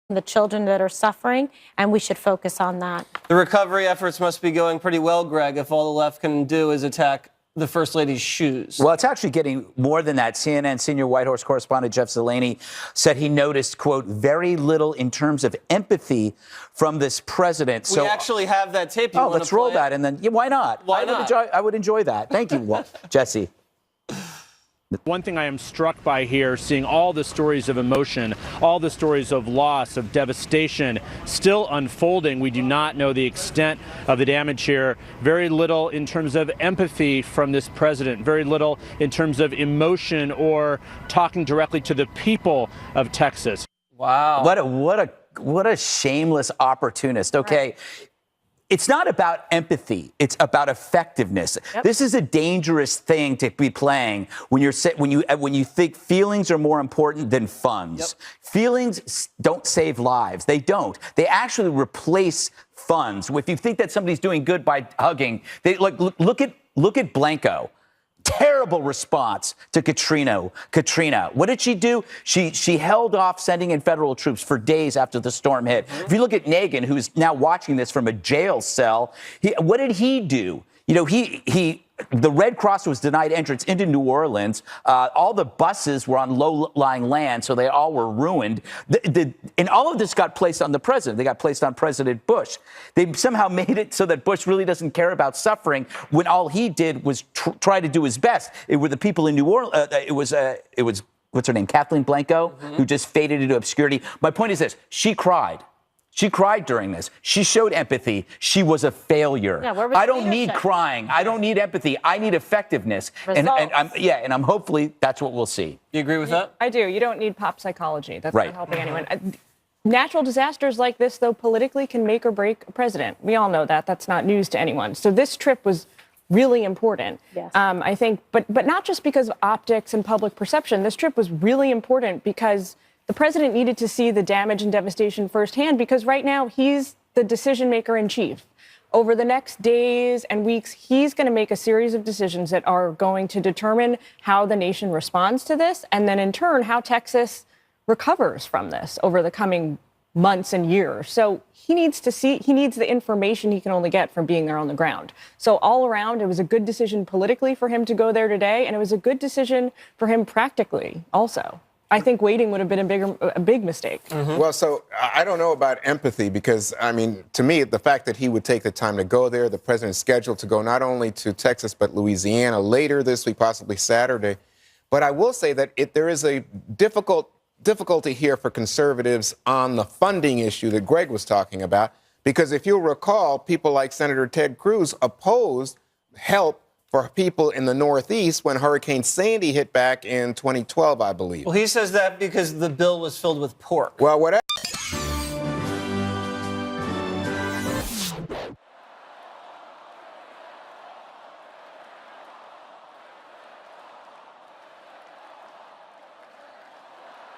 the children that are suffering, and we should focus on that. The recovery efforts must be going pretty well, Greg, if all the left can do is attack the First Lady's shoes. Well, it's actually getting more than that. CNN senior White House correspondent Jeff Zeleny said he noticed, quote, very little in terms of empathy from this president. We actually have that tape. You let's roll that, and then why not? Why not? I would enjoy that. Thank you, Jesse. One thing I am struck by here, seeing all the stories of emotion, all the stories of loss, of devastation still unfolding. We do not know the extent of the damage here. Very little in terms of empathy from this president. Very little in terms of emotion or talking directly to the people of Texas. Wow. What a shameless opportunist. Okay. It's not about empathy. It's about effectiveness. Yep. This is a dangerous thing to be playing when you think feelings are more important than funds. Yep. Feelings don't save lives. They don't. They actually replace funds. If you think that somebody's doing good by hugging, look at Blanco. Terrible response to Katrina. What did she do? She held off sending in federal troops for days after the storm hit. Mm-hmm. If you look at Nagin, who's now watching this from a jail cell, what did he do? You know, the Red Cross was denied entrance into New Orleans. All the buses were on low-lying land, so they all were ruined. And all of this got placed on the president. They got placed on President Bush. They somehow made it so that Bush really doesn't care about suffering when all he did was try to do his best. It were the people in New Orleans. It was what's her name, Kathleen Blanco, who just faded into obscurity. My point is this: she cried. She cried during this. She showed empathy. She was a failure. Yeah, where was I don't need crying. I don't need empathy. I need effectiveness. And I'm hopefully that's what we'll see. You agree with that? I do. You don't need pop psychology. That's not helping anyone. Natural disasters like this, though, politically can make or break a president. We all know that. That's not news to anyone. So this trip was really important. Yes. I think, but not just because of optics and public perception. This trip was really important because the president needed to see the damage and devastation firsthand, because right now he's the decision maker in chief. Over the next days and weeks, he's going to make a series of decisions that are going to determine how the nation responds to this, and then in turn, how Texas recovers from this over the coming months and years. So he needs the information he can only get from being there on the ground. So all around, it was a good decision politically for him to go there today, and it was a good decision for him practically also. I think waiting would have been a big mistake. Mm-hmm. Well, so I don't know about empathy because, I mean, to me, the fact that he would take the time to go there, the president's scheduled to go not only to Texas but Louisiana later this week, possibly Saturday. But I will say that there is a difficulty here for conservatives on the funding issue that Greg was talking about, because if you'll recall, people like Senator Ted Cruz opposed help for people in the Northeast when Hurricane Sandy hit back in 2012, I believe. Well, he says that because the bill was filled with pork. Well, whatever.